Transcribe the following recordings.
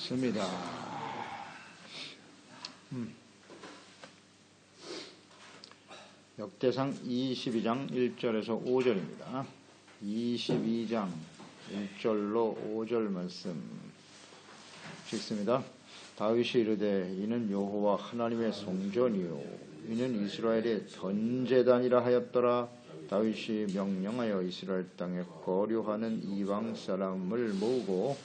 읽습니다. 역대상 22장 1절에서 5절입니다. 22장 1절로 5절 말씀 읽습니다. 다윗이 이르되 이는 여호와 하나님의 성전이요 이는 이스라엘의 번제단이라 하였더라. 다윗이 명령하여 이스라엘 땅에 거류하는 이방 사람을 모으고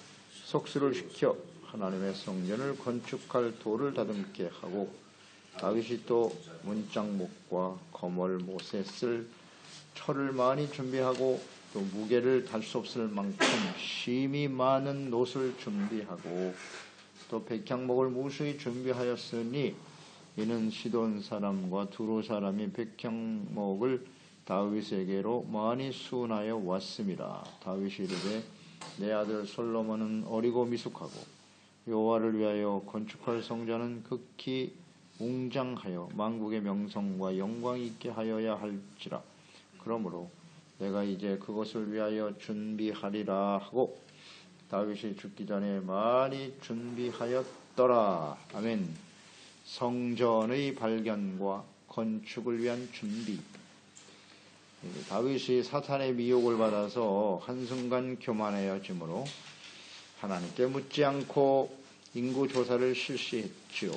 속수를 시켜 하나님의 성전을 건축할 돌을 다듬게 하고, 다윗이 또 문짝목과 거멀 못에 쓸 철을 많이 준비하고 또 무게를 달 수 없을 만큼 심이 많은 놋을 준비하고 또 백향목을 무수히 준비하였으니, 이는 시돈 사람과 두로 사람이 백향목을 다윗에게로 많이 수운하여 왔음이라. 다윗이 이르되 내 아들 솔로몬은 어리고 미숙하고 여호와를 위하여 건축할 성전은 극히 웅장하여 만국의 명성과 영광이 있게 하여야 할지라. 그러므로 내가 이제 그것을 위하여 준비하리라 하고 다윗이 죽기 전에 많이 준비하였더라. 아멘. 성전의 발견과 건축을 위한 준비. 다윗이 사탄의 미혹을 받아서 한순간 교만하여지므로 하나님께 묻지 않고 인구 조사를 실시했지요.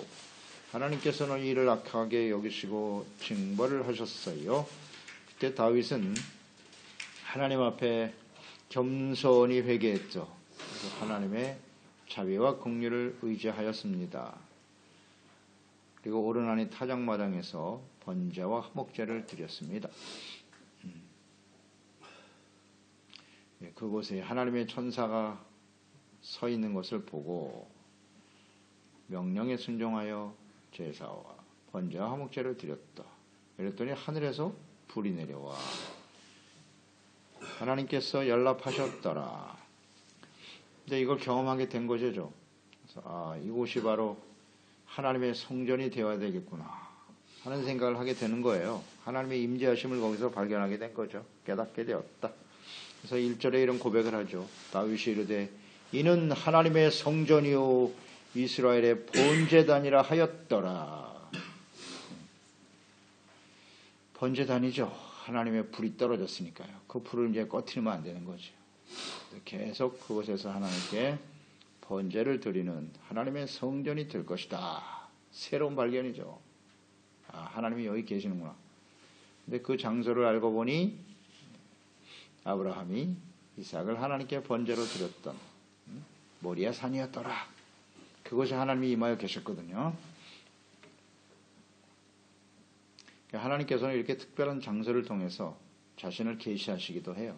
하나님께서는 이를 악하게 여기시고 징벌을 하셨어요. 그때 다윗은 하나님 앞에 겸손히 회개했죠. 그래서 하나님의 자비와 긍휼을 의지하였습니다. 그리고 오르나니 타작마당에서 번제와 화목제를 드렸습니다. 그곳에 하나님의 천사가 서 있는 것을 보고 명령에 순종하여 제사와 번제와 화목제를 드렸다. 그랬더니 하늘에서 불이 내려와 하나님께서 연락하셨더라. 근데 이걸 경험하게 된 거죠. 그래서 이곳이 바로 하나님의 성전이 되어야 되겠구나 하는 생각을 하게 되는 거예요. 하나님의 임재하심을 거기서 발견하게 된 거죠. 깨닫게 되었다. 그래서 1절에 이런 고백을 하죠. 다윗이 이르되 이는 하나님의 성전이요 이스라엘의 번제단이라 하였더라. 번제단이죠. 하나님의 불이 떨어졌으니까요. 그 불을 이제 꺼트리면 안 되는 거죠. 계속 그곳에서 하나님께 번제를 드리는 하나님의 성전이 될 것이다. 새로운 발견이죠. 하나님이 여기 계시는구나. 근데 그 장소를 알고 보니 아브라함이 이삭을 하나님께 번제로 드렸던 모리아 산이었더라. 그곳에 하나님이 임하여 계셨거든요. 하나님께서는 이렇게 특별한 장소를 통해서 자신을 계시하시기도 해요.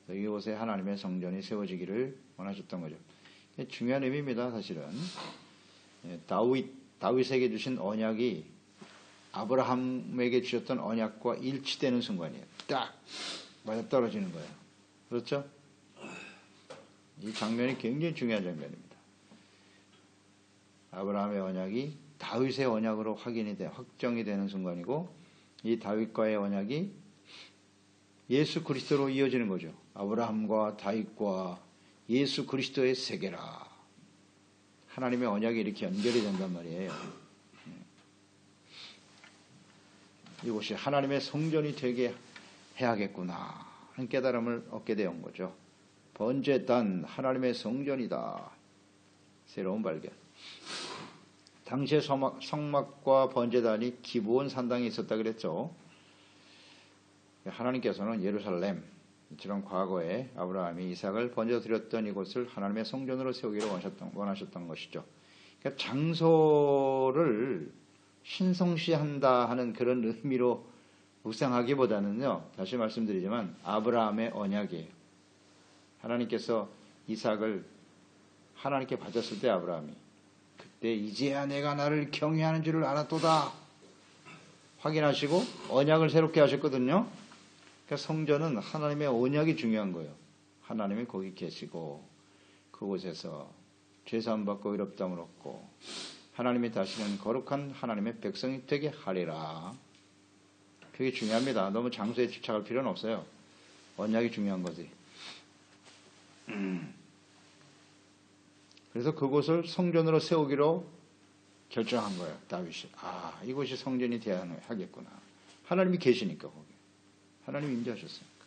이곳에 하나님의 성전이 세워지기를 원하셨던 거죠. 중요한 의미입니다. 사실은 다윗에게 주신 언약이 아브라함에게 주셨던 언약과 일치되는 순간이에요. 딱 맞아떨어지는 거예요. 그렇죠? 이 장면이 굉장히 중요한 장면입니다. 아브라함의 언약이 다윗의 언약으로 확정이 되는 순간이고, 이 다윗과의 언약이 예수 그리스도로 이어지는 거죠. 아브라함과 다윗과 예수 그리스도의 세계라. 하나님의 언약이 이렇게 연결이 된단 말이에요. 이곳이 하나님의 성전이 되게 해야겠구나 하는 깨달음을 얻게 되온 거죠. 번제단 하나님의 성전이다. 새로운 발견. 당시의 성막과 번제단이 기브온 산당에 있었다 그랬죠. 하나님께서는 예루살렘, 이처럼 과거에 아브라함이 이삭을 번제로 드렸던 이곳을 하나님의 성전으로 세우기를 원하셨던 것이죠. 그러니까 장소를 신성시한다 하는 그런 의미로 묵상하기보다는요, 다시 말씀드리지만 아브라함의 언약이에요. 하나님께서 이삭을 하나님께 바쳤을 때 아브라함이 그때 이제야 내가 나를 경외하는 줄을 알았도다 확인하시고 언약을 새롭게 하셨거든요. 그러니까 성전은 하나님의 언약이 중요한 거예요. 하나님이 거기 계시고 그곳에서 죄사함 받고 의롭다함을 얻고 하나님이 다시는 거룩한 하나님의 백성이 되게 하리라. 그게 중요합니다. 너무 장소에 집착할 필요는 없어요. 언약이 중요한 거지. 그래서 그곳을 성전으로 세우기로 결정한 거예요. 다윗이. 이곳이 성전이 되어야 하겠구나. 하나님이 계시니까 거기. 하나님이 임재하셨으니까.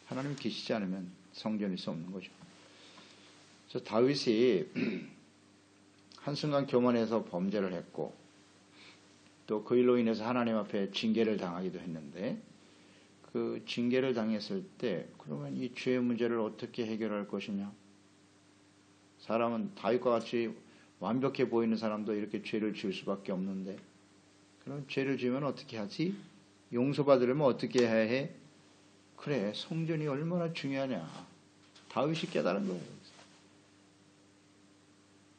하나님이 계시지 않으면 성전일 수 없는 거죠. 그래서 다윗이 한순간 교만해서 범죄를 했고 또 그 일로 인해서 하나님 앞에 징계를 당하기도 했는데 그 징계를 당했을 때 그러면 이 죄의 문제를 어떻게 해결할 것이냐? 사람은 다윗과 같이 완벽해 보이는 사람도 이렇게 죄를 지을 수밖에 없는데 그럼 죄를 지으면 어떻게 하지? 용서받으려면 어떻게 해야 해? 그래, 성전이 얼마나 중요하냐. 다윗이 깨달은 거예요.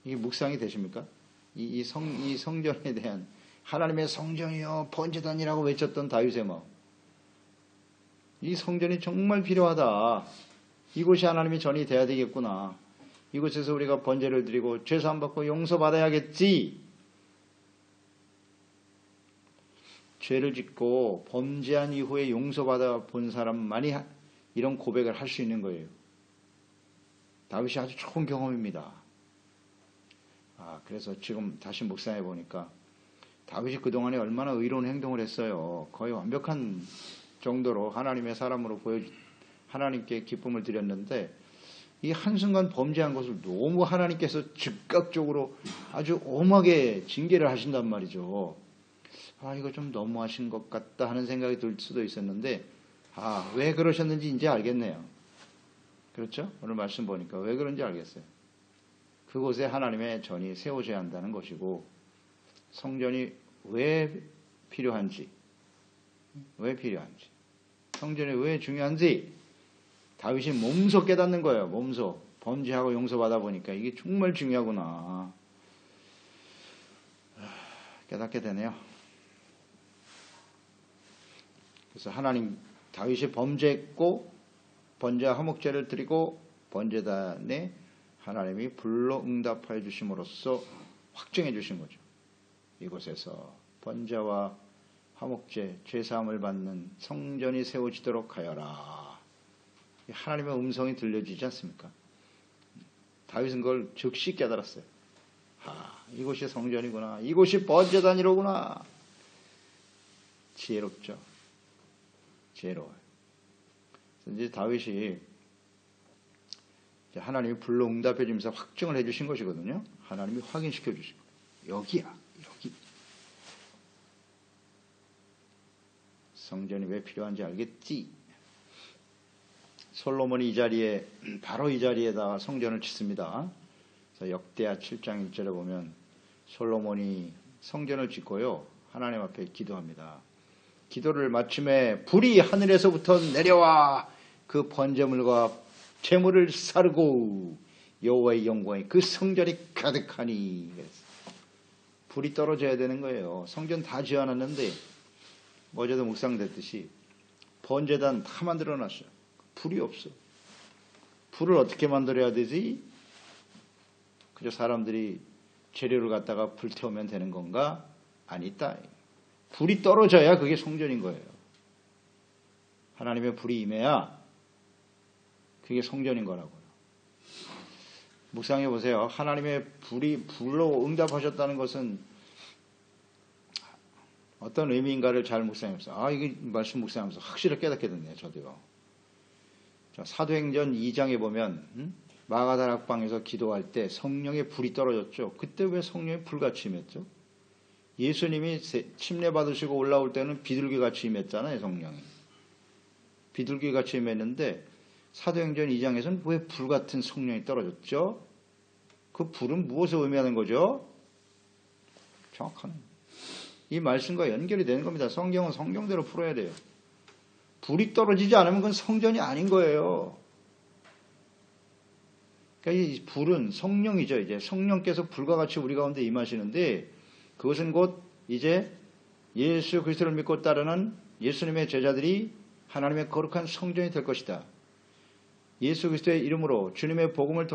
이게 묵상이 되십니까? 이 성전에 대한 하나님의 성전이요 번제단이라고 외쳤던 다윗의 마음. 이 성전이 정말 필요하다. 이곳이 하나님의 전이 돼야 되겠구나. 이곳에서 우리가 번제를 드리고 죄사함 받고 용서받아야겠지. 죄를 짓고 범죄한 이후에 용서받아 본 사람만이 이런 고백을 할 수 있는 거예요. 다윗이 아주 좋은 경험입니다. 그래서 지금 다시 묵상해 보니까 다윗이 그동안에 얼마나 의로운 행동을 했어요. 거의 완벽한 정도로 하나님의 사람으로 하나님께 기쁨을 드렸는데 이 한순간 범죄한 것을 너무 하나님께서 즉각적으로 아주 엄하게 징계를 하신단 말이죠. 이거 좀 너무하신 것 같다 하는 생각이 들 수도 있었는데 왜 그러셨는지 이제 알겠네요. 그렇죠? 오늘 말씀 보니까 왜 그런지 알겠어요. 그곳에 하나님의 전이 세워져야 한다는 것이고 성전이 왜 필요한지 성전이 왜 중요한지 다윗이 몸소 깨닫는 거예요. 몸소 범죄하고 용서받아 보니까 이게 정말 중요하구나 깨닫게 되네요. 그래서 다윗이 범죄했고 번제와 화목제를 드리고 번제단에 하나님이 불로 응답하여 주심으로써 확정해 주신 거죠. 이곳에서 번제와 화목제, 죄사함을 받는 성전이 세워지도록 하여라. 하나님의 음성이 들려지지 않습니까? 다윗은 그걸 즉시 깨달았어요. 이곳이 성전이구나. 이곳이 번제단이로구나. 지혜롭죠. 지혜로워요. 이제 다윗이 하나님이 불로 응답해 주면서 확증을 해 주신 것이거든요. 하나님이 확인시켜 주신 거예요. 여기야, 여기. 성전이 왜 필요한지 알겠지? 솔로몬이 바로 이 자리에다가 성전을 짓습니다. 그래서 역대하 7장 1절에 보면 솔로몬이 성전을 짓고요. 하나님 앞에 기도합니다. 기도를 마침에 불이 하늘에서부터 내려와 그 번제물과 재물을 사르고 여호와의 영광이 그 성전이 가득하니. 불이 떨어져야 되는 거예요. 성전 다 지어놨는데 어제도 묵상됐듯이 번제단 다 만들어놨어요. 불이 없어. 불을 어떻게 만들어야 되지? 그저 사람들이 재료를 갖다가 불태우면 되는 건가? 아니다. 불이 떨어져야 그게 성전인 거예요. 하나님의 불이 임해야 그게 성전인 거라고요. 묵상해 보세요. 하나님의 불로 응답하셨다는 것은 어떤 의미인가를 잘 묵상해보세요. 이게 말씀 묵상하면서 확실히 깨닫게 됐네요. 저도요. 자, 사도행전 2장에 보면 마가다락방에서 기도할 때 성령의 불이 떨어졌죠. 그때 왜 성령이 불같이 임했죠? 예수님이 침례 받으시고 올라올 때는 비둘기같이 임했잖아요. 성령이. 비둘기같이 임했는데 사도행전 2장에서는 왜 불같은 성령이 떨어졌죠? 그 불은 무엇을 의미하는 거죠? 정확한 이 말씀과 연결이 되는 겁니다. 성경은 성경대로 풀어야 돼요. 불이 떨어지지 않으면 그건 성전이 아닌 거예요. 그러니까 이 불은 성령이죠. 이제 성령께서 불과 같이 우리 가운데 임하시는데 그것은 곧 이제 예수 그리스도를 믿고 따르는 예수님의 제자들이 하나님의 거룩한 성전이 될 것이다. 예수 그리스도의 이름으로 주님의 복음을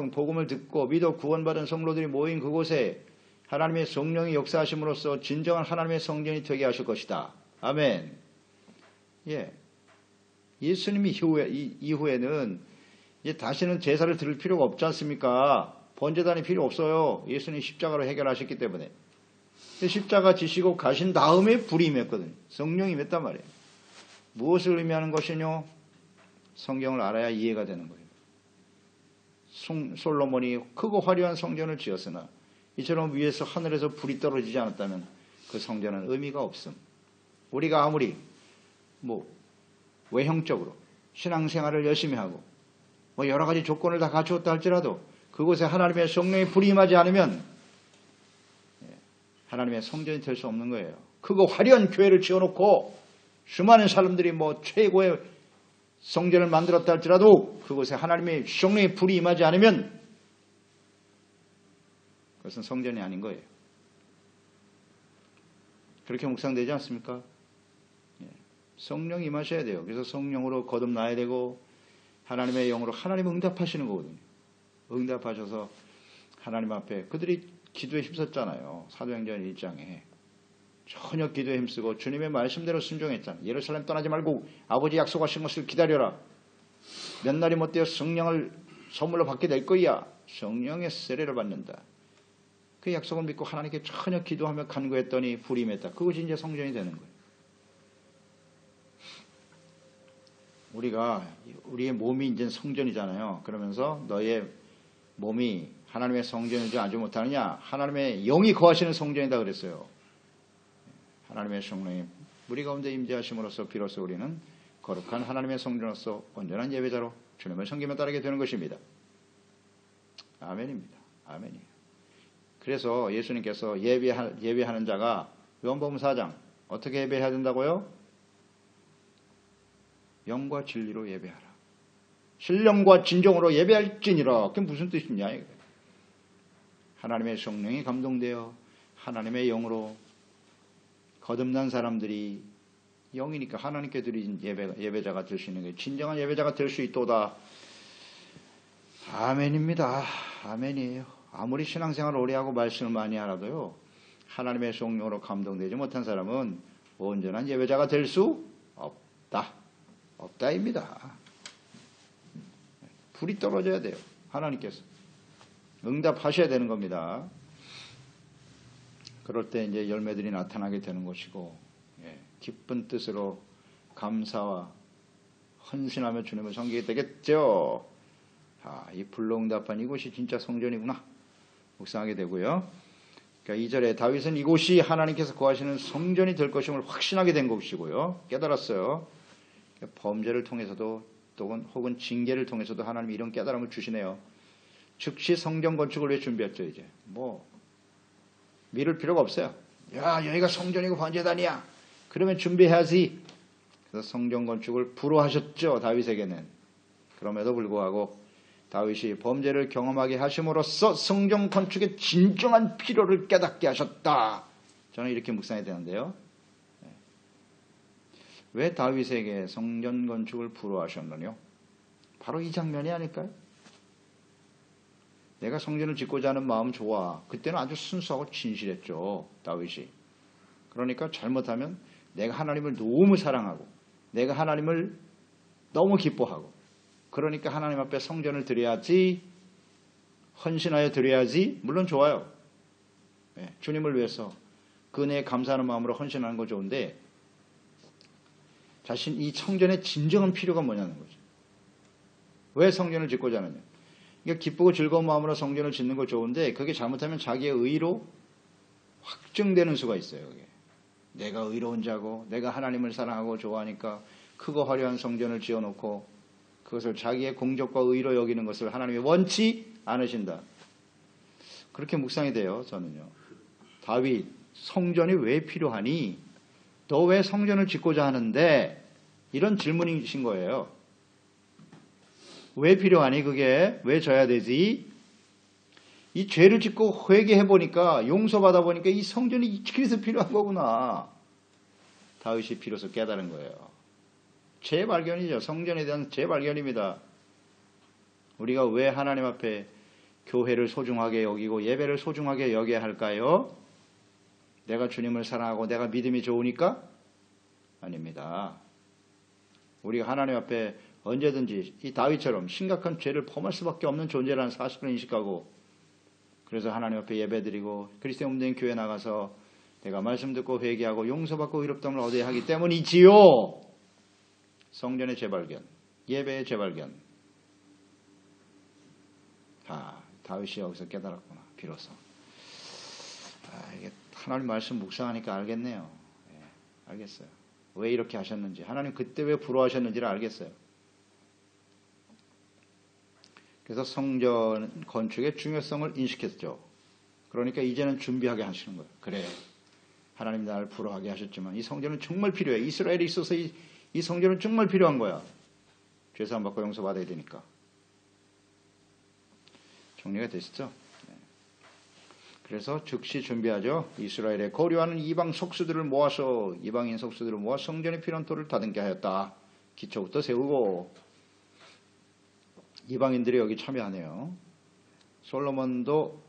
듣고 믿어 구원받은 성도들이 모인 그곳에 하나님의 성령이 역사하심으로써 진정한 하나님의 성전이 되게 하실 것이다. 아멘. 예수님이 이후에는 이제 다시는 제사를 드릴 필요가 없지 않습니까? 번제단이 필요 없어요. 예수님 십자가로 해결하셨기 때문에. 십자가 지시고 가신 다음에 불이 임했거든요. 성령이 임했단 말이에요. 무엇을 의미하는 것이뇨? 성경을 알아야 이해가 되는 거예요. 솔로몬이 크고 화려한 성전을 지었으나 이처럼 위에서 하늘에서 불이 떨어지지 않았다면 그 성전은 의미가 없음. 우리가 아무리 외형적으로 신앙생활을 열심히 하고 여러 가지 조건을 다 갖추었다 할지라도 그곳에 하나님의 성령이 불이 임하지 않으면 하나님의 성전이 될 수 없는 거예요. 크고 화려한 교회를 지어놓고 수많은 사람들이 최고의 성전을 만들었다 할지라도 그곳에 하나님의 성령의 불이 임하지 않으면 그것은 성전이 아닌 거예요. 그렇게 묵상되지 않습니까? 성령이 임하셔야 돼요. 그래서 성령으로 거듭나야 되고 하나님의 영으로 하나님 응답하시는 거거든요. 응답하셔서 하나님 앞에 그들이 기도에 힘썼잖아요. 사도행전 1장에 전혀 기도에 힘쓰고 주님의 말씀대로 순종했잖아요. 예루살렘 떠나지 말고 아버지 약속하신 것을 기다려라. 몇 날이 못 되어 성령을 선물로 받게 될 거야. 성령의 세례를 받는다. 그 약속을 믿고 하나님께 전혀 기도하며 간구했더니 불이 임했다. 그것이 이제 성전이 되는 거예요. 우리의 몸이 이제 성전이잖아요. 그러면서 너의 몸이 하나님의 성전이지 알지 못하느냐? 하나님의 영이 거하시는 성전이다 그랬어요. 하나님의 성령이 우리 가운데 임재하심으로써 비로소 우리는 거룩한 하나님의 성전으로서 온전한 예배자로 주님을 섬기며 따르게 되는 것입니다. 아멘입니다. 아멘이에요. 그래서 예수님께서 예배하는 자가 요한복음 4장 어떻게 예배해야 된다고요? 영과 진리로 예배하라. 신령과 진정으로 예배할지니라. 그게 무슨 뜻이냐? 하나님의 성령이 감동되어 하나님의 영으로 거듭난 사람들이 영이니까 하나님께 드린 예배자가 될 수 있는 거예요. 진정한 예배자가 될 수 있도다. 아멘입니다. 아멘이에요. 아무리 신앙생활을 오래 하고 말씀을 많이 알아도요. 하나님의 성령으로 감동되지 못한 사람은 온전한 예배자가 될 수 없다. 없다입니다. 불이 떨어져야 돼요. 하나님께서 응답하셔야 되는 겁니다. 그럴 때 이제 열매들이 나타나게 되는 것이고 기쁜 뜻으로 감사와 헌신하며 주님을 섬기게 되겠죠. 이 불로응답한 이곳이 진짜 성전이구나 묵상하게 되고요. 그러니까 2절에 다윗은 이곳이 하나님께서 거하시는 성전이 될 것임을 확신하게 된 것이고요. 깨달았어요. 범죄를 통해서도 혹은 징계를 통해서도 하나님이 이런 깨달음을 주시네요. 즉시 성전 건축을 왜 준비했죠? 이제 미룰 필요가 없어요. 야, 여기가 성전이고 번제단이야. 그러면 준비해야지. 그래서 성전 건축을 불허하셨죠. 다윗에게는. 그럼에도 불구하고 다윗이 범죄를 경험하게 하심으로써 성전 건축의 진정한 필요를 깨닫게 하셨다. 저는 이렇게 묵상해야 되는데요. 왜 다윗에게 성전 건축을 불허하셨느냐? 바로 이 장면이 아닐까요? 내가 성전을 짓고자 하는 마음 좋아. 그때는 아주 순수하고 진실했죠. 다윗이. 그러니까 잘못하면 내가 하나님을 너무 사랑하고 내가 하나님을 너무 기뻐하고 그러니까 하나님 앞에 성전을 드려야지, 헌신하여 드려야지. 물론 좋아요. 주님을 위해서 그 은혜에 감사하는 마음으로 헌신하는 거 좋은데 이 성전의 진정한 필요가 뭐냐는 거죠. 왜 성전을 짓고자 하느냐. 그러니까 기쁘고 즐거운 마음으로 성전을 짓는 거 좋은데 그게 잘못하면 자기의 의로 확증되는 수가 있어요. 그게. 내가 의로운 자고 내가 하나님을 사랑하고 좋아하니까 크고 화려한 성전을 지어놓고 그것을 자기의 공적과 의로 여기는 것을 하나님이 원치 않으신다. 그렇게 묵상이 돼요. 저는요. 다윗 성전이 왜 필요하니? 너 왜 성전을 짓고자 하는데? 이런 질문이신 거예요. 왜 필요하니 그게? 왜 져야 되지? 이 죄를 짓고 회개해보니까 용서받아 보니까 이 성전이 그래서 필요한 거구나. 다윗이 비로소 깨달은 거예요. 재발견이죠. 성전에 대한 재발견입니다. 우리가 왜 하나님 앞에 교회를 소중하게 여기고 예배를 소중하게 여겨야 할까요? 내가 주님을 사랑하고 내가 믿음이 좋으니까? 아닙니다. 우리가 하나님 앞에 언제든지 이 다윗처럼 심각한 죄를 범할 수밖에 없는 존재라는 사실을 인식하고 그래서 하나님 앞에 예배드리고 그리스도의 몸된 교회 나가서 내가 말씀 듣고 회개하고 용서받고 의롭다함을 얻어야 하기 때문이지요. 성전의 재발견, 예배의 재발견. 다윗이 여기서 깨달았구나. 비로소. 이게 하나님 말씀 묵상하니까 알겠네요. 알겠어요. 왜 이렇게 하셨는지, 하나님 그때 왜 부러워하셨는지를 알겠어요. 그래서 성전 건축의 중요성을 인식했죠. 그러니까 이제는 준비하게 하시는 거예요. 그래, 하나님 나를 부러워하게 하셨지만 이 성전은 정말 필요해. 이스라엘에 있어서 이 성전은 정말 필요한 거야. 죄사함 받고 용서받아야 되니까. 정리가 되시죠? 그래서 즉시 준비하죠. 이스라엘에 거류하는 이방 속수들을 모아서, 이방인 속수들을 모아 성전에 필요한 돌을 다듬게 하였다. 기초부터 세우고. 이방인들이 여기 참여하네요. 솔로몬도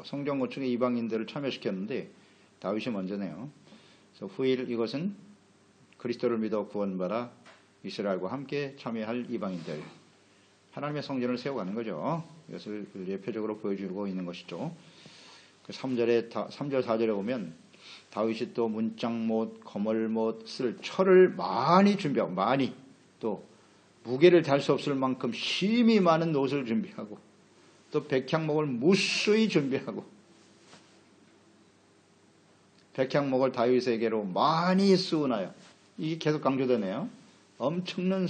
성전 건축에 이방인들을 참여시켰는데 다윗이 먼저네요. 그래서 후일 이것은 그리스도를 믿어 구원받아 이스라엘과 함께 참여할 이방인들. 하나님의 성전을 세워가는 거죠. 이것을 예표적으로 보여주고 있는 것이죠. 3절 4절에 보면 다윗이 또 문짝못, 거멀못 쓸 철을 많이 준비하고, 많이 또 무게를 달 수 없을 만큼 힘이 많은 옷을 준비하고, 또 백향목을 무수히 준비하고, 백향목을 다윗에게로 많이 쏘나요. 이게 계속 강조되네요. 엄청난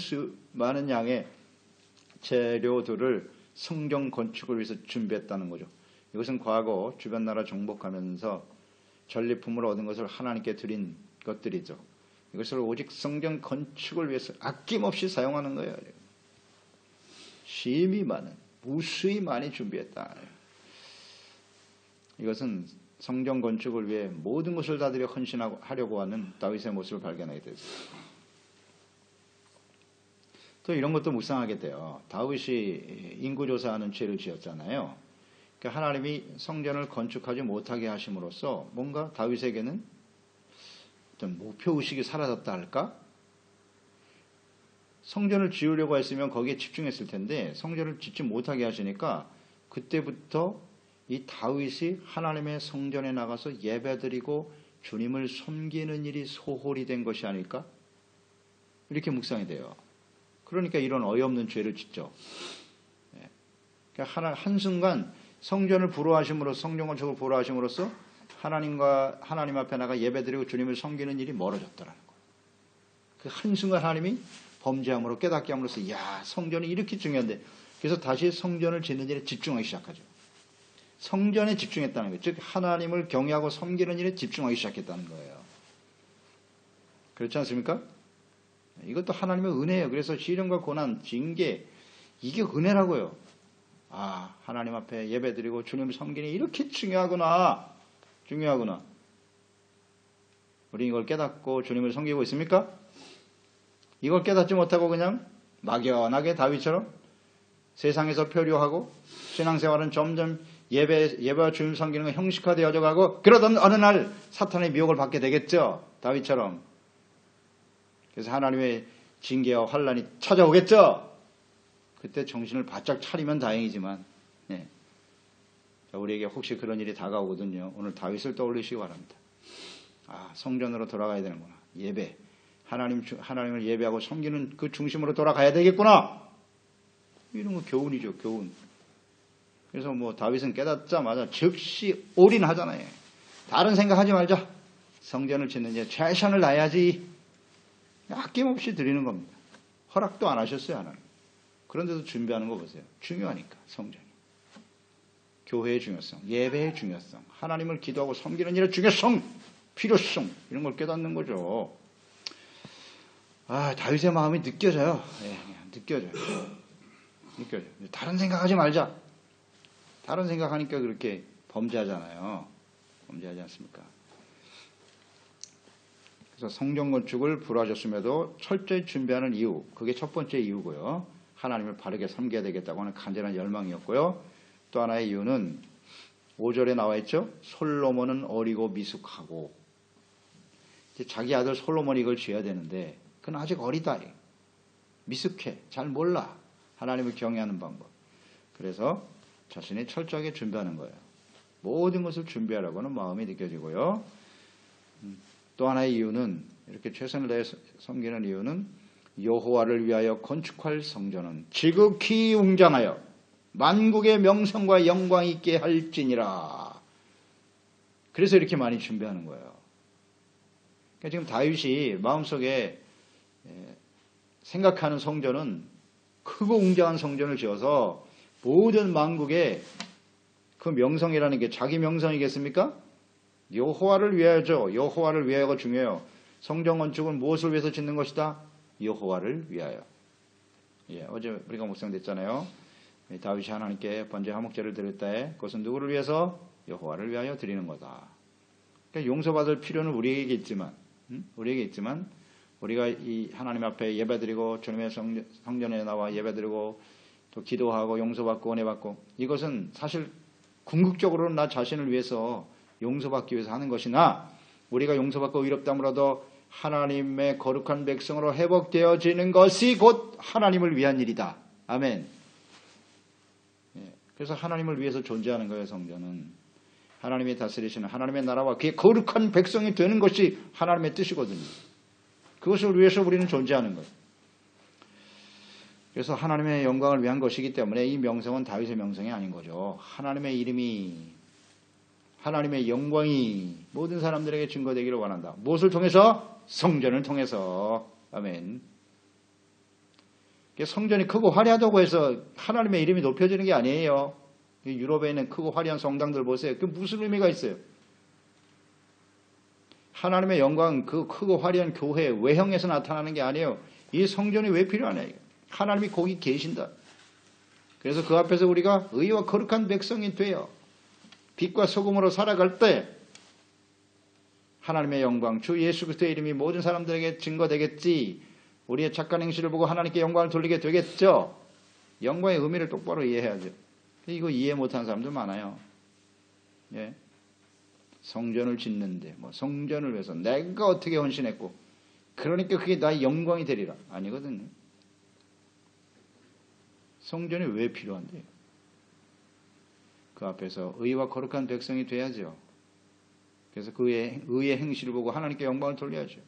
많은 양의 재료들을 성전 건축을 위해서 준비했다는 거죠. 이것은 과거 주변 나라 정복하면서 전리품으로 얻은 것을 하나님께 드린 것들이죠. 이것을 오직 성전 건축을 위해서 아낌없이 사용하는 거예요. 심히 많은, 무수히 많이 준비했다. 이것은 성전 건축을 위해 모든 것을 다 들여 헌신하려고 하는 다윗의 모습을 발견하게 됐어요. 또 이런 것도 묵상하게 돼요. 다윗이 인구조사하는 죄를 지었잖아요. 그러니까 하나님이 성전을 건축하지 못하게 하심으로써 뭔가 다윗에게는 어떤 목표의식이 사라졌다 할까? 성전을 지으려고 했으면 거기에 집중했을 텐데 성전을 짓지 못하게 하시니까 그때부터 이 다윗이 하나님의 성전에 나가서 예배드리고 주님을 섬기는 일이 소홀히 된 것이 아닐까? 이렇게 묵상이 돼요. 그러니까 이런 어이없는 죄를 짓죠. 그러니까 한순간 성전을 부러워하심으로써, 성전 건축을 부러워하심으로써 하나님 앞에 나가 예배드리고 주님을 섬기는 일이 멀어졌더라는 거예요. 그 한순간 하나님이 범죄함으로 깨닫게 함으로써 성전이 이렇게 중요한데, 그래서 다시 성전을 짓는 일에 집중하기 시작하죠. 성전에 집중했다는 거예요. 즉 하나님을 경외하고 섬기는 일에 집중하기 시작했다는 거예요. 그렇지 않습니까? 이것도 하나님의 은혜예요. 그래서 시련과 고난, 징계, 이게 은혜라고요. 하나님 앞에 예배드리고 주님을 섬기는 게 이렇게 중요하구나. 우리 이걸 깨닫고 주님을 섬기고 있습니까? 이걸 깨닫지 못하고 그냥 막연하게 다윗처럼 세상에서 표류하고 신앙생활은 점점 예배와 주님 섬기는 건 형식화되어져 가고, 그러던 어느 날 사탄의 미혹을 받게 되겠죠. 다윗처럼. 그래서 하나님의 징계와 환란이 찾아오겠죠. 그때 정신을 바짝 차리면 다행이지만, 우리에게 혹시 그런 일이 다가오거든요. 오늘 다윗을 떠올리시기 바랍니다. 성전으로 돌아가야 되는구나. 예배. 하나님을 예배하고 섬기는 그 중심으로 돌아가야 되겠구나. 이런 거 교훈이죠, 교훈. 그래서 다윗은 깨닫자마자 즉시 올인하잖아요. 다른 생각하지 말자. 성전을 짓는 데 최선을 다해야지. 아낌없이 드리는 겁니다. 허락도 안 하셨어요, 하나님. 그런데도 준비하는 거 보세요. 중요하니까, 성전이. 교회의 중요성, 예배의 중요성, 하나님을 기도하고 섬기는 일의 중요성, 필요성, 이런 걸 깨닫는 거죠. 다윗의 마음이 느껴져요. 느껴져요. 다른 생각하지 말자. 다른 생각하니까 그렇게 범죄하잖아요. 범죄하지 않습니까? 그래서 성전 건축을 부러워하셨음에도 철저히 준비하는 이유, 그게 첫 번째 이유고요. 하나님을 바르게 섬겨야 되겠다고 하는 간절한 열망이었고요. 또 하나의 이유는 5절에 나와 있죠. 솔로몬은 어리고 미숙하고, 이제 자기 아들 솔로몬이 이걸 지어야 되는데 그는 아직 어리다. 미숙해. 잘 몰라. 하나님을 경외하는 방법. 그래서 자신이 철저하게 준비하는 거예요. 모든 것을 준비하라고 하는 마음이 느껴지고요. 또 하나의 이유는, 이렇게 최선을 다해 섬기는 이유는 여호와를 위하여 건축할 성전은 지극히 웅장하여 만국의 명성과 영광이 있게 할지니라. 그래서 이렇게 많이 준비하는 거예요. 그러니까 지금 다윗이 마음속에 생각하는 성전은 크고 웅장한 성전을 지어서 모든 만국의 그 명성이라는 게 자기 명성이겠습니까? 여호와를 위하여죠. 여호와를 위하여가 중요해요. 성전 건축은 무엇을 위해서 짓는 것이다? 여호와를 위하여. 어제 우리가 묵상됐잖아요. 다윗이 하나님께 번제 화목제를 드릴 때 그것은 누구를 위해서? 여호와를 위하여 드리는 거다. 그러니까 용서받을 필요는 우리에게 있지만 우리가 이 하나님 앞에 예배드리고 주님의 성전에 나와 예배드리고 또 기도하고 용서받고 은혜받고, 이것은 사실 궁극적으로는 나 자신을 위해서 용서받기 위해서 하는 것이나, 우리가 용서받고 의롭다므로도 하나님의 거룩한 백성으로 회복되어지는 것이 곧 하나님을 위한 일이다. 아멘. 그래서 하나님을 위해서 존재하는 거예요. 성전은 하나님이 다스리시는 하나님의 나라와 그의 거룩한 백성이 되는 것이 하나님의 뜻이거든요. 그것을 위해서 우리는 존재하는 거예요. 그래서 하나님의 영광을 위한 것이기 때문에 이 명성은 다윗의 명성이 아닌 거죠. 하나님의 이름이, 하나님의 영광이 모든 사람들에게 증거되기를 원한다. 무엇을 통해서? 성전을 통해서. 아멘. 성전이 크고 화려하다고 해서 하나님의 이름이 높여지는 게 아니에요. 유럽에 있는 크고 화려한 성당들 보세요. 그게 무슨 의미가 있어요? 하나님의 영광, 그 크고 화려한 교회 외형에서 나타나는 게 아니에요. 이 성전이 왜 필요하냐? 하나님이 거기 계신다. 그래서 그 앞에서 우리가 의와 거룩한 백성이 되어 빛과 소금으로 살아갈 때 하나님의 영광, 주 예수 그리스도의 이름이 모든 사람들에게 증거되겠지. 우리의 착한 행실을 보고 하나님께 영광을 돌리게 되겠죠. 영광의 의미를 똑바로 이해해야죠. 이거 이해 못하는 사람들 많아요. 예. 성전을 짓는데 성전을 위해서 내가 어떻게 헌신했고 그러니까 그게 나의 영광이 되리라. 아니거든요. 성전이 왜 필요한데요? 그 앞에서 의와 거룩한 백성이 돼야죠. 그래서 그의 의의 행실을 보고 하나님께 영광을 돌려야죠.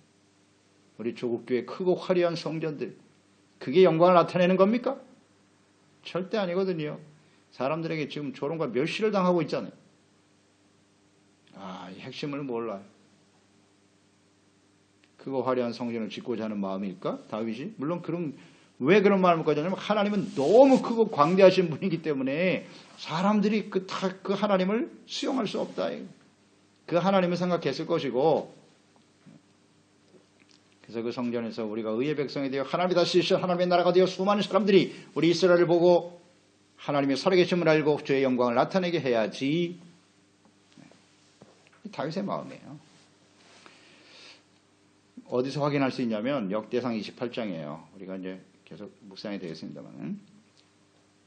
우리 조국교회 크고 화려한 성전들, 그게 영광을 나타내는 겁니까? 절대 아니거든요. 사람들에게 지금 조롱과 멸시를 당하고 있잖아요. 이 핵심을 몰라요. 크고 화려한 성전을 짓고자 하는 마음일까? 다윗이? 물론 왜 그런 마음을 가졌냐면 하나님은 너무 크고 광대하신 분이기 때문에 사람들이 그 하나님을 수용할 수 없다. 그 하나님을 생각했을 것이고, 그래서 그 성전에서 우리가 의의 백성이 되어 하나님이 다스리신 하나님의 나라가 되어 수많은 사람들이 우리 이스라엘을 보고 하나님의 살아계심을 알고 주의 영광을 나타내게 해야지. 다윗의 마음이에요. 어디서 확인할 수 있냐면 역대상 28장이에요. 우리가 이제 계속 묵상이 되겠습니다만,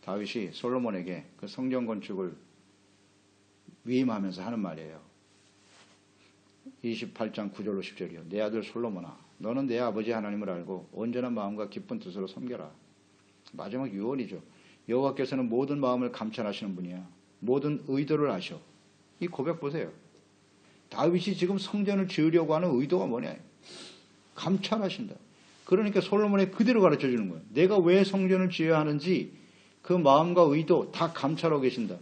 다윗이 솔로몬에게 그 성전 건축을 위임하면서 하는 말이에요. 28장 9절로 10절이요. 내 아들 솔로몬아, 너는 내 아버지 하나님을 알고 온전한 마음과 기쁜 뜻으로 섬겨라. 마지막 유언이죠. 여호와께서는 모든 마음을 감찰하시는 분이야. 모든 의도를 아셔. 이 고백 보세요. 다윗이 지금 성전을 지으려고 하는 의도가 뭐냐? 감찰하신다. 그러니까 솔로몬에 그대로 가르쳐 주는 거예요. 내가 왜 성전을 지어야 하는지 그 마음과 의도 다 감찰하고 계신다.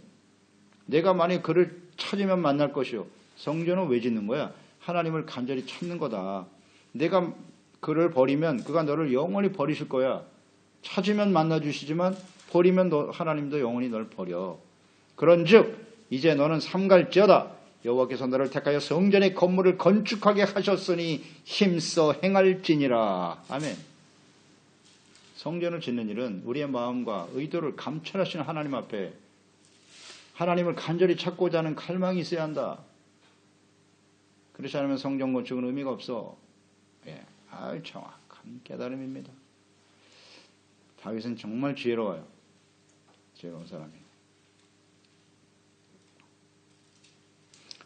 내가 만약 그를 찾으면 만날 것이요. 성전은 왜 짓는 거야? 하나님을 간절히 찾는 거다. 내가 그를 버리면 그가 너를 영원히 버리실 거야. 찾으면 만나 주시지만 버리면 하나님도 영원히 너를 버려. 그런즉 이제 너는 삼갈지어다. 여호와께서 너를 택하여 성전의 건물을 건축하게 하셨으니 힘써 행할지니라. 아멘. 성전을 짓는 일은 우리의 마음과 의도를 감찰하시는 하나님 앞에 하나님을 간절히 찾고자 하는 갈망이 있어야 한다. 그렇지 않으면 성전 건축은 의미가 없어. 정확한 깨달음입니다. 다윗은 정말 지혜로워요. 지혜로운 사람이에요.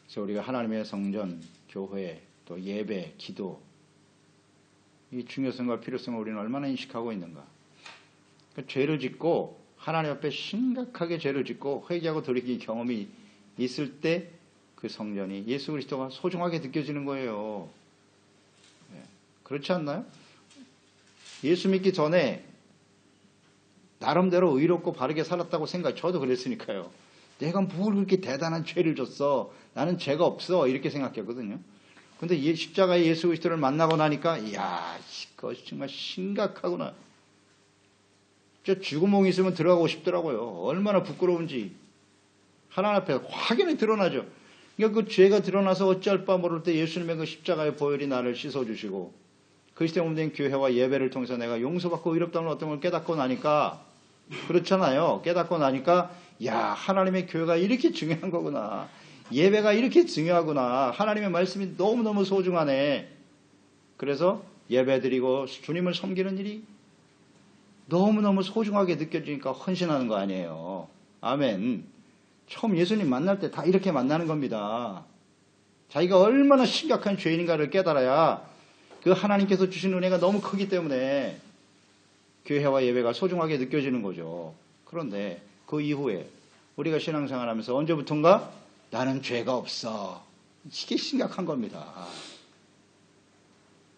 그래서 우리가 하나님의 성전, 교회, 또 예배, 기도, 이 중요성과 필요성을 우리는 얼마나 인식하고 있는가. 그러니까 죄를 짓고 하나님 앞에 심각하게 죄를 짓고 회개하고 돌이키는 경험이 있을 때 그 성전이 예수 그리스도가 소중하게 느껴지는 거예요. 그렇지 않나요? 예수 믿기 전에 나름대로 의롭고 바르게 살았다고 저도 그랬으니까요. 내가 뭘 그렇게 대단한 죄를 졌어. 나는 죄가 없어. 이렇게 생각했거든요. 근데 십자가의 예수 그리스도를 만나고 나니까 이야, 그것이 정말 심각하구나. 진짜 쥐구멍이 있으면 들어가고 싶더라고요. 얼마나 부끄러운지. 하나님 앞에 확연히 드러나죠. 그러니까 그 죄가 드러나서 어찌할 바 모를 때 예수님의 그 십자가의 보혈이 나를 씻어주시고 그리스도의 몸된 교회와 예배를 통해서 내가 용서받고 의롭다는 어떤 걸 깨닫고 나니까 그렇잖아요. 깨닫고 나니까 야, 하나님의 교회가 이렇게 중요한 거구나. 예배가 이렇게 중요하구나. 하나님의 말씀이 너무너무 소중하네. 그래서 예배드리고 주님을 섬기는 일이 너무너무 소중하게 느껴지니까 헌신하는 거 아니에요. 아멘. 처음 예수님 만날 때 다 이렇게 만나는 겁니다. 자기가 얼마나 심각한 죄인인가를 깨달아야 그 하나님께서 주신 은혜가 너무 크기 때문에 교회와 예배가 소중하게 느껴지는 거죠. 그런데 그 이후에 우리가 신앙생활하면서 언제부턴가 나는 죄가 없어. 이게 심각한 겁니다.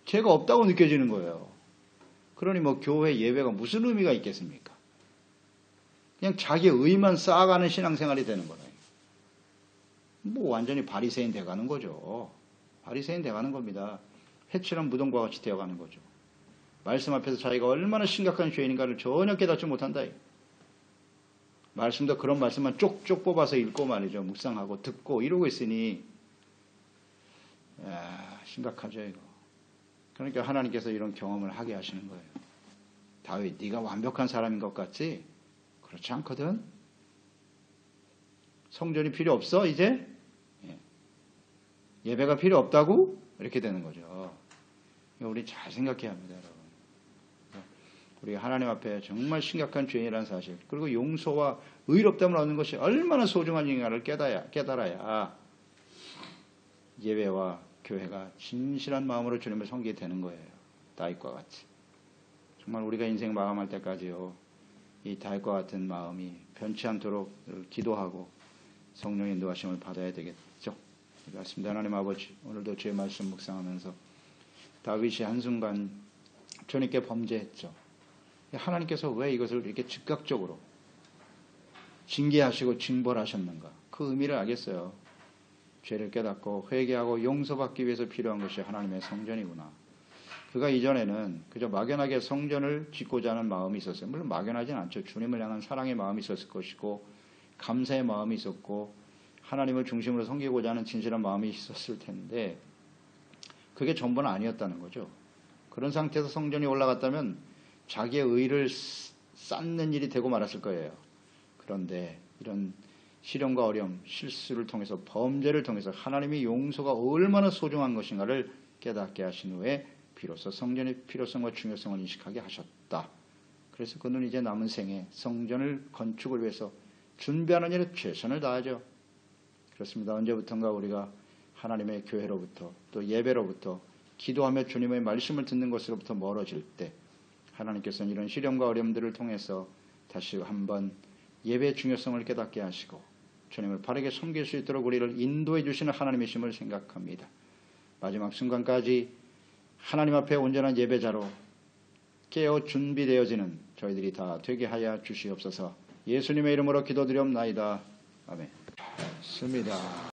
죄가 없다고 느껴지는 거예요. 그러니 뭐 교회 예배가 무슨 의미가 있겠습니까? 그냥 자기의 의만 쌓아가는 신앙생활이 되는 거예요. 뭐 완전히 바리새인 돼가는 거죠. 바리새인 돼가는 겁니다. 해칠한 무덤과 같이 되어가는 거죠. 말씀 앞에서 자기가 얼마나 심각한 죄인인가를 전혀 깨닫지 못한다. 말씀도 그런 말씀만 쪽쪽 뽑아서 읽고 말이죠. 묵상하고 듣고 이러고 있으니 심각하죠 이거. 그러니까 하나님께서 이런 경험을 하게 하시는 거예요. 다윗, 네가 완벽한 사람인 것 같지? 그렇지 않거든. 성전이 필요 없어 이제? 예배가 필요 없다고? 이렇게 되는 거죠. 우리 잘 생각해야 합니다, 여러분. 우리 하나님 앞에 정말 심각한 죄인이라는 사실, 그리고 용서와 의롭다움을 얻는 것이 얼마나 소중한 인가를 깨달아야 예배와 교회가 진실한 마음으로 주님을 섬기게 되는 거예요. 다윗과 같이. 정말 우리가 인생 마감할 때까지요, 이 다윗과 같은 마음이 변치 않도록 기도하고 성령의 인도하심을 받아야 되겠죠. 그렇습니다. 하나님 아버지, 오늘도 주의 말씀 묵상하면서 다윗이 한순간 주님께 범죄했죠. 하나님께서 왜 이것을 이렇게 즉각적으로 징계하시고 징벌하셨는가? 그 의미를 알겠어요. 죄를 깨닫고 회개하고 용서받기 위해서 필요한 것이 하나님의 성전이구나. 그가 이전에는 그저 막연하게 성전을 짓고자 하는 마음이 있었어요. 물론 막연하진 않죠. 주님을 향한 사랑의 마음이 있었을 것이고 감사의 마음이 있었고 하나님을 중심으로 섬기고자 하는 진실한 마음이 있었을 텐데 그게 전부는 아니었다는 거죠. 그런 상태에서 성전이 올라갔다면 자기의 의를 쌓는 일이 되고 말았을 거예요. 그런데 이런 시련과 어려움, 실수를 통해서 범죄를 통해서 하나님의 용서가 얼마나 소중한 것인가를 깨닫게 하신 후에 비로소 성전의 필요성과 중요성을 인식하게 하셨다. 그래서 그는 이제 남은 생에 성전을 건축을 위해서 준비하는 일에 최선을 다하죠. 그렇습니다. 언제부턴가 우리가 하나님의 교회로부터 또 예배로부터 기도하며 주님의 말씀을 듣는 것으로부터 멀어질 때 하나님께서는 이런 시련과 어려움들을 통해서 다시 한번 예배의 중요성을 깨닫게 하시고 주님을 바르게 섬길 수 있도록 우리를 인도해 주시는 하나님이심을 생각합니다. 마지막 순간까지 하나님 앞에 온전한 예배자로 깨어 준비되어지는 저희들이 다 되게 하여 주시옵소서. 예수님의 이름으로 기도드리옵나이다. 아멘. 좋습니다.